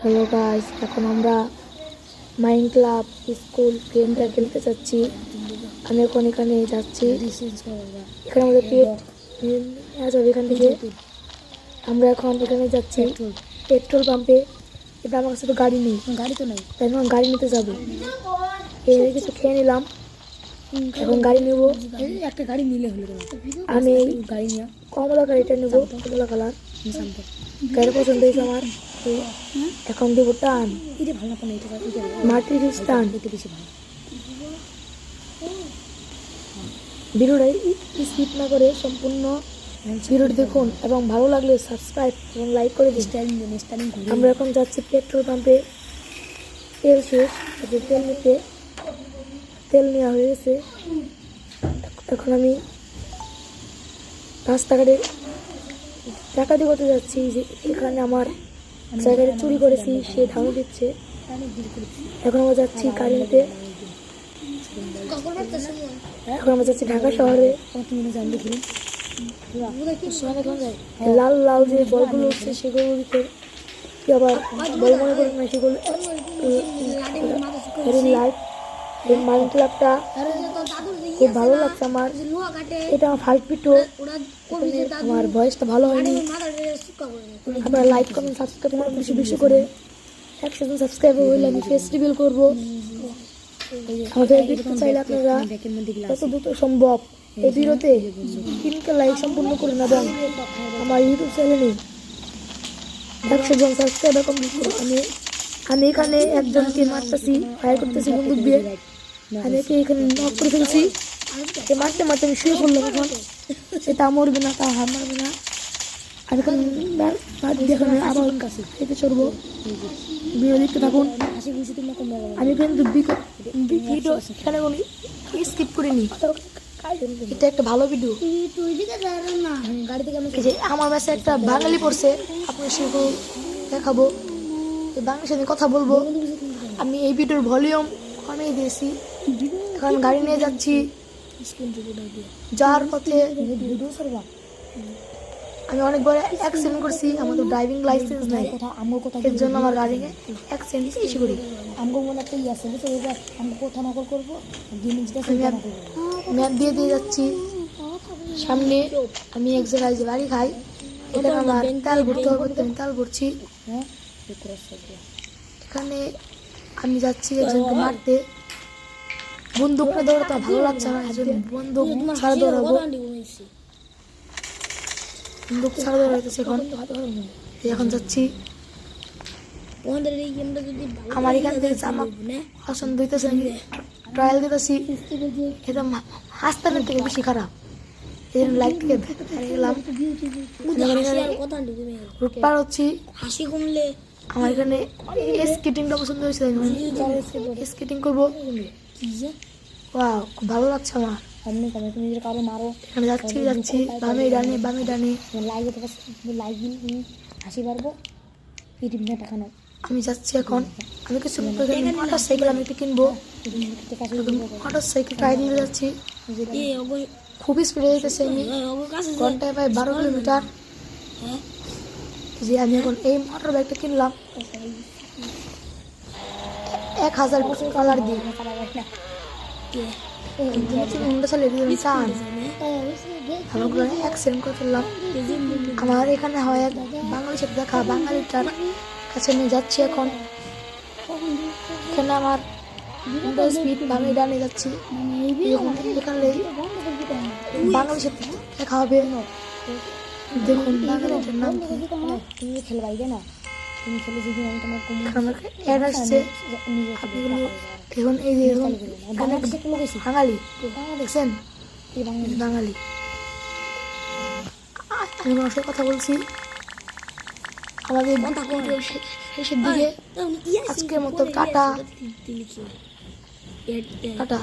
Hello guys, এখন আমরা Minecraft school গেমটা খেলতে যাচ্ছি। আমি এখন এখানে যাচ্ছি, এখানে আমাদের যাবে এখান থেকে। আমরা এখন এখানে যাচ্ছি পেট্রোল পাম্পে। এটা আমার কাছে তো গাড়ি নেই, তাই না? গাড়ি নিতে যাবো। এর কিছু খেয়ে নিলাম, এখন গাড়ি নেবো। একটা গাড়ি নিলে হলো। আমি গাড়ি নিয়ে কমলা গাড়িটা নেবো, কমলা কালার গাড়ি পছন্দ হয়েছে আমার। এখন দেবো টান, এটা ভালো না, এটা মাটির টান। এটা বেশি ভালো। ভিডিওটা স্কিপ না করে সম্পূর্ণ ভিডিওটি দেখুন এবং ভালো লাগলে সাবস্ক্রাইব এবং লাইক করে দিন। আমরা এখন যাচ্ছি পেট্রোল পাম্পে। তেল শেষ, তেল নিতে। তেল নেওয়া হয়ে গেছে। এখন আমি রাস্তাঘাটে ডাকাতি করতে যাচ্ছি, যে এখানে আমার জায়গাটা চুরি করেছি সে ধারণা দিচ্ছে। এখন আমরা যাচ্ছি গাড়ি নিতে। এখন আমরা যাচ্ছি ঢাকা শহরে। লাল লাল যে বলগুলো উঠছে সেগুলো দিতে কি আবার বল মনে করেন না, সেগুলো লাইট। এই মাইনক্রাফটটা খুব ভালো লাগছে আমার। এটা আমার ফার্স্ট ভিডিও, আমার ভয়েসটা ভালো হয়নি। আপনারা লাইক কমেন্ট সাবস্ক্রাইব করুন বেশি বেশি করে। 100 জন সাবস্ক্রাইবার হইলে আমি ফেস রিভিল করবো। আমাদের দেখতে চাইলে আপনারা যত দ্রুত সম্ভব এই ভিডিওতে 3কে লাইক সম্পূর্ণ করুন এবং আমার ইউটিউব চ্যানেলে 100 জন সাবস্ক্রাইবার কমপ্লিট করুন। আমি এখানে একজনকে মারতেছি, ফায়ার করতেছি বন্দুক দিয়ে। আমি এখানে নক করে ফেলছি। মারতে মারতে আমি শুয়ে পড়লাম। এখন সেটা মরবে না, তা হার মারবে না। আমি এখন আবার কাছে খেতে চড়বো। ভিডিও দেখতে থাকুন। আমি কিন্তু ভিডিও এখানে কোনো স্কিপ করিনি, এটা একটা ভালো ভিডিও। আমার কাছে একটা বাঙালি পড়ছে, আপনার সেগুলো দেখাবো। বাংলার সাথে কথা বলবো। আমি এই ভিডিওর ভলিউম কমিয়ে দিয়েছি। এখন গাড়ি নিয়ে যাচ্ছি, যাওয়ার পথে আমি অনেকবার অ্যাক্সিডেন্ট করছি। আমাদের ড্রাইভিং লাইসেন্স নাই, এর জন্য আমার গাড়ি নিয়ে অ্যাক্সিডেন্ট বেশি করি। ম্যাপ দিয়ে দিয়ে যাচ্ছি সামনে। আমি এক জায়গায় যে বাড়ি খাই, এখানে আমার তেল ভরতে হবে, আমি তেল ভরছি। এখানে আমি যাচ্ছি একজনকে মারতে। বন্দুকটা দৌড়াতে ভালো লাগছে না, একজন বন্দুক ছাড়া দৌড়াবো। বন্দুক ছাড়া দৌড়াইতেছে। এখন যাচ্ছি। আমার এখান থেকে জামা পছন্দ হইতেছে, আমি ট্রায়াল দিতেছি। এটা হাসতানের থেকে বেশি খারাপ, এই জন্য লাইক থেকে গেলাম। রুট পার হচ্ছি। আমার এখানে স্কেটিংটা পছন্দ হয়েছে, স্কেটিং করবো। ওয়াও, খুব ভালো লাগছে আমার। এখানে যাচ্ছি বামে ডানে বামে ডানে। আমি যাচ্ছি এখন। আমি কিছু মোটর সাইকেল আমি একটু কিনবো। মোটর সাইকেল ট্রাই দিয়ে যাচ্ছি, খুব স্পিডে যেতেছে। আমি ঘন্টায় প্রায় 12 কিলোমিটার। যে আমি এখন এই মোটর বাইকটা কিনলাম 1000 কালার দিয়ে। অ্যাক্সিডেন্ট করে ফেললাম। আমার এখানে হয় এক বাঙালির সাথে দেখা, বাঙালিটার কাছে নিয়ে যাচ্ছি এখন। এখানে আমার স্পিড বামে ডানে যাচ্ছি। এখানে বাঙালির সাথে দেখা হবে। দেখুন বাঙালিটার নাম তুমি খেলবাই না, তুমি খেলে যদি আমি তোমার অ্যাড আসছে। এখন এই যে বাঙালি দেখছেন, বাঙালি। আমি ওনার সাথে কথা বলছি। আমাদের শেষের দিকে। আজকের মতো টাটা টাটা।